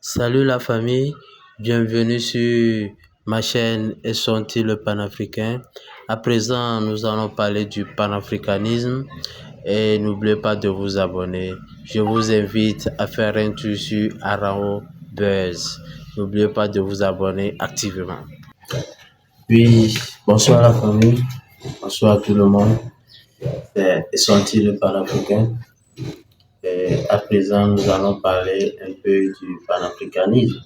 Salut la famille, bienvenue sur ma chaîne Et sont-ils le panafricain? À présent, nous allons parler du panafricanisme et n'oubliez pas de vous abonner. Je vous invite à faire un tour sur Arao Buzz. N'oubliez pas de vous abonner activement. Oui, bonsoir la famille, bonsoir tout le monde. Et sont-ils le panafricain? Et à présent, nous allons parler un peu du panafricanisme.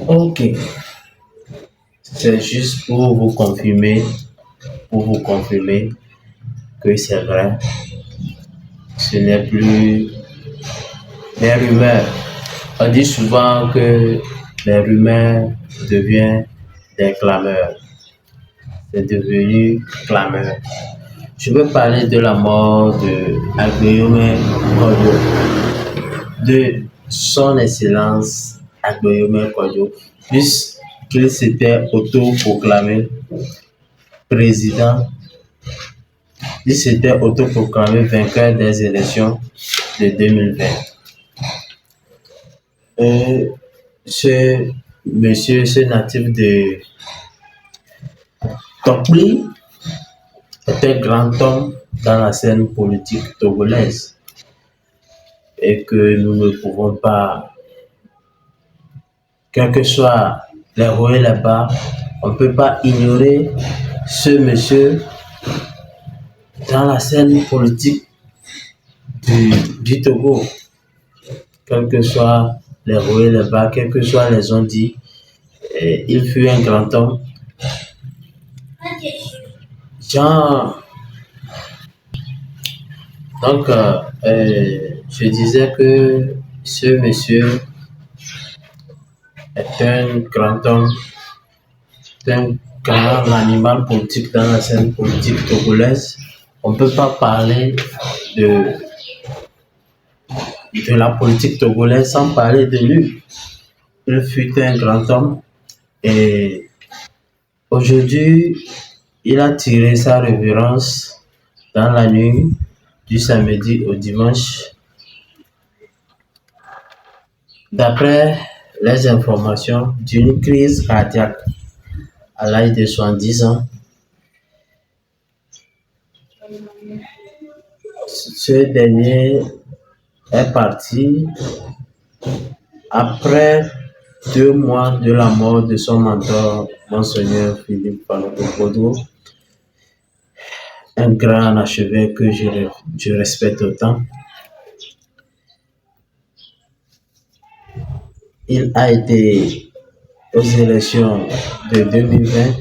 Ok, c'est juste pour vous confirmer que c'est vrai. Ce n'est plus des rumeurs. On dit souvent que les rumeurs deviennent des clameurs. C'est devenu clameur. Je veux parler de la mort de Agbeyomi Kojo, de son excellence Agbeyomi Kojo, puisqu'il s'était autoproclamé président. Il s'était autoproclamé vainqueur des élections de 2020. Ce natif de Tokli était grand homme dans la scène politique togolaise et que nous ne pouvons pas, quel que soit les hauts et les bas, on ne peut pas ignorer ce monsieur dans la scène politique du Togo, quel que soit les hauts et les bas, quels que soient les on-dit, il fut un grand homme. Donc, je disais que ce monsieur est un grand homme, un grand animal politique dans la scène politique togolaise. On ne peut pas parler de la politique togolaise sans parler de lui. Il fut un grand homme et aujourd'hui, il a tiré sa révérence dans la nuit du samedi au dimanche. D'après les informations d'une crise cardiaque à l'âge de 70 ans, ce dernier est parti après 2 mois de la mort de son mentor, Monseigneur Philippe Panokopodo, un grand archevêque que je respecte autant. Il a été aux élections de 2020,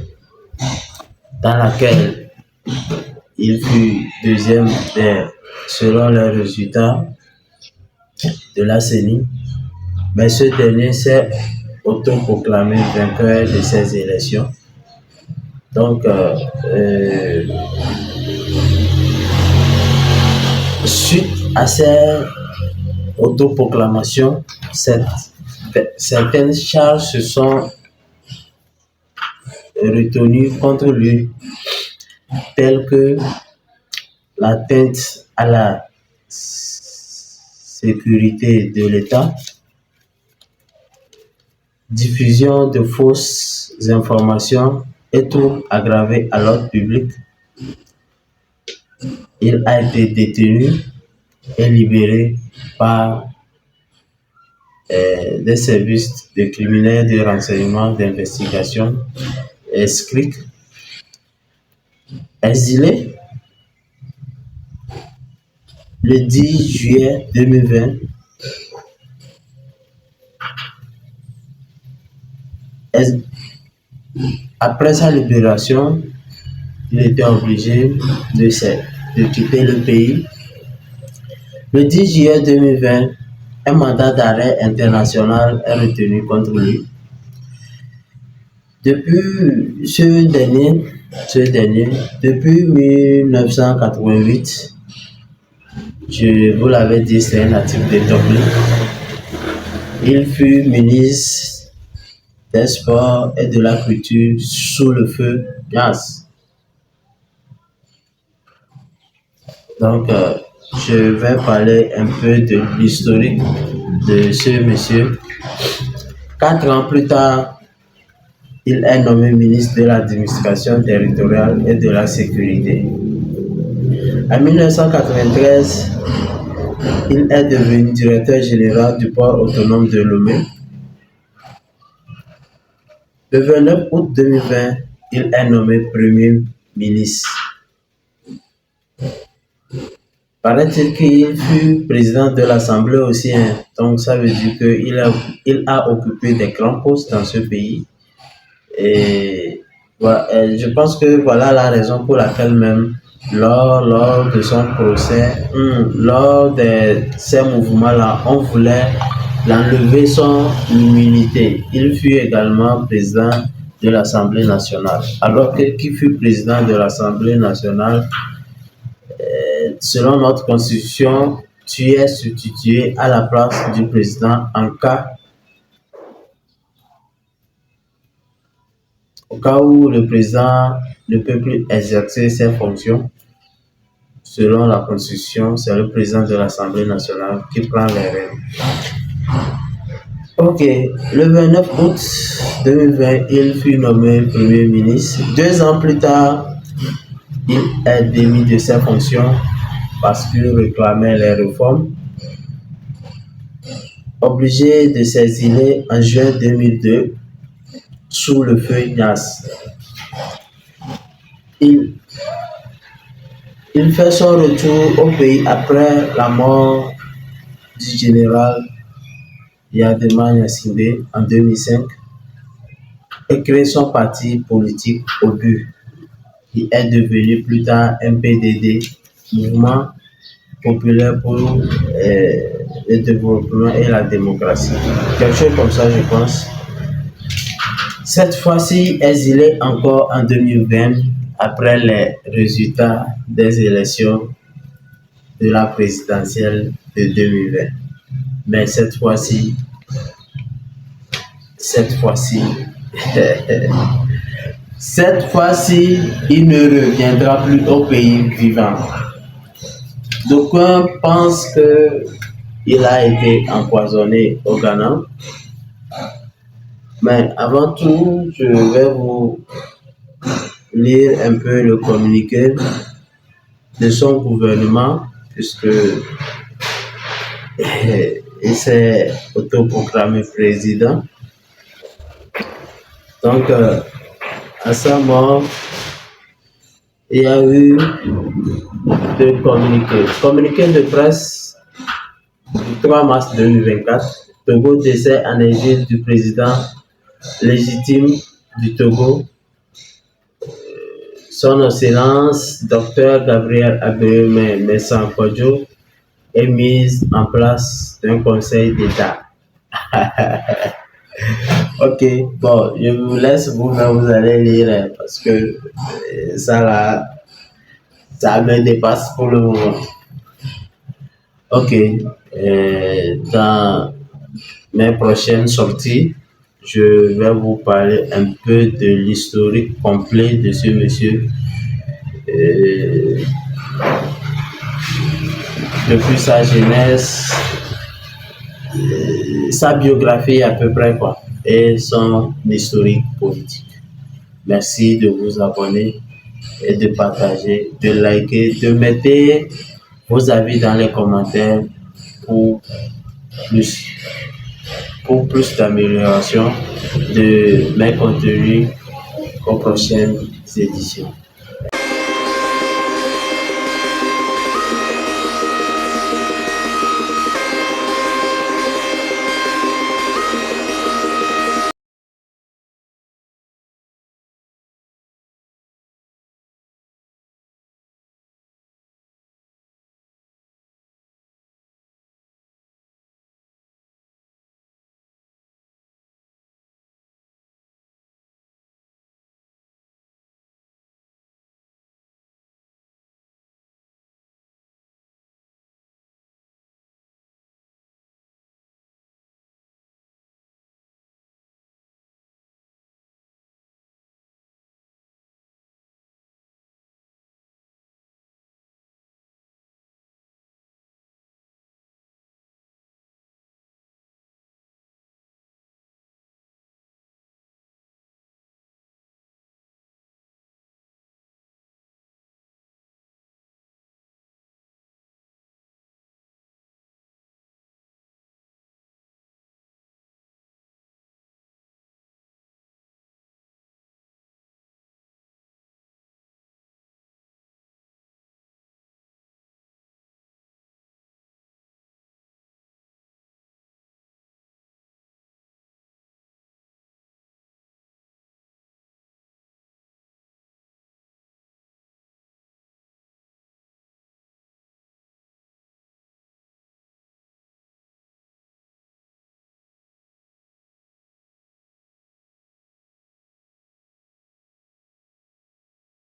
dans laquelle il fut deuxième selon les résultats de la CENI, mais ce dernier s'est autoproclamé vainqueur de ces élections. Donc, suite à ces autoproclamations, certaines charges se sont retenues contre lui, telles que l'atteinte à la sécurité de l'État, diffusion de fausses informations et troubles aggravés à l'ordre public. Il a été détenu et libéré par des services de criminels de renseignement d'investigation SCRIC. Exilé le 10 juillet 2020, après sa libération, il était obligé de quitter le pays. Le 10 juillet 2020, un mandat d'arrêt international est retenu contre lui. Depuis ce dernier, depuis 1988, je vous l'avais dit, c'est un natif de Tokli. Il fut ministre des Sports et de la Culture sous le feu Niasse. Donc, je vais parler un peu de l'historique de ce monsieur. 4 ans plus tard, il est nommé ministre de l'administration territoriale et de la sécurité. En 1993, il est devenu directeur général du port autonome de Lomé. Le 29 août 2020, il est nommé Premier ministre. Paraît-il qu'il fut président de l'Assemblée aussi, hein. Donc ça veut dire qu'il a occupé des grands postes dans ce pays. Et voilà, je pense que voilà la raison pour laquelle même lors de son procès, lors de ces mouvements-là, on voulait l'enlever son immunité. Il fut également président de l'Assemblée nationale. Alors que qui fut président de l'Assemblée nationale, selon notre constitution, tu es substitué à la place du président au cas où le président ne peut plus exercer ses fonctions. Selon la constitution, c'est le président de l'Assemblée nationale qui prend les rênes. Ok, le 29 août 2020, il fut nommé Premier ministre. 2 ans plus tard, il est démis de ses fonctions parce qu'il réclamait les réformes. Obligé de s'exiler en juin 2002 sous le feu Ignace. Il fait son retour au pays après la mort du général Yadema Yassine en 2005 et crée son parti politique au but. Il est devenu plus tard MPDD, Mouvement populaire pour le développement et la démocratie. Quelque chose comme ça, je pense. Cette fois-ci, exilé encore en 2020 après les résultats des élections de la présidentielle de 2020. Mais cette fois-ci, il ne reviendra plus au pays vivant. D'aucuns pensent qu'il a été empoisonné au Ghana. Mais avant tout, je vais vous lire un peu le communiqué de son gouvernement, puisque il s'est autoproclamé président. Donc, à sa mort, il y a eu 2 communiqués. Communiqué de presse du 3 mars 2024, Togo décès en exil du président légitime du Togo, Son Excellence Dr Gabriel Abiyomi Messankodjo est mise en place d'un conseil d'État. Ok, bon, je vous laisse vous-même, vous allez lire parce que ça là, ça me dépasse pour le moment. Ok, dans mes prochaines sorties, je vais vous parler un peu de l'historique complet de ce monsieur. Depuis sa jeunesse, sa biographie à peu près quoi, et son historique politique. Merci de vous abonner et de partager, de liker, de mettre vos avis dans les commentaires pour plus d'amélioration de mes contenus aux prochaines éditions.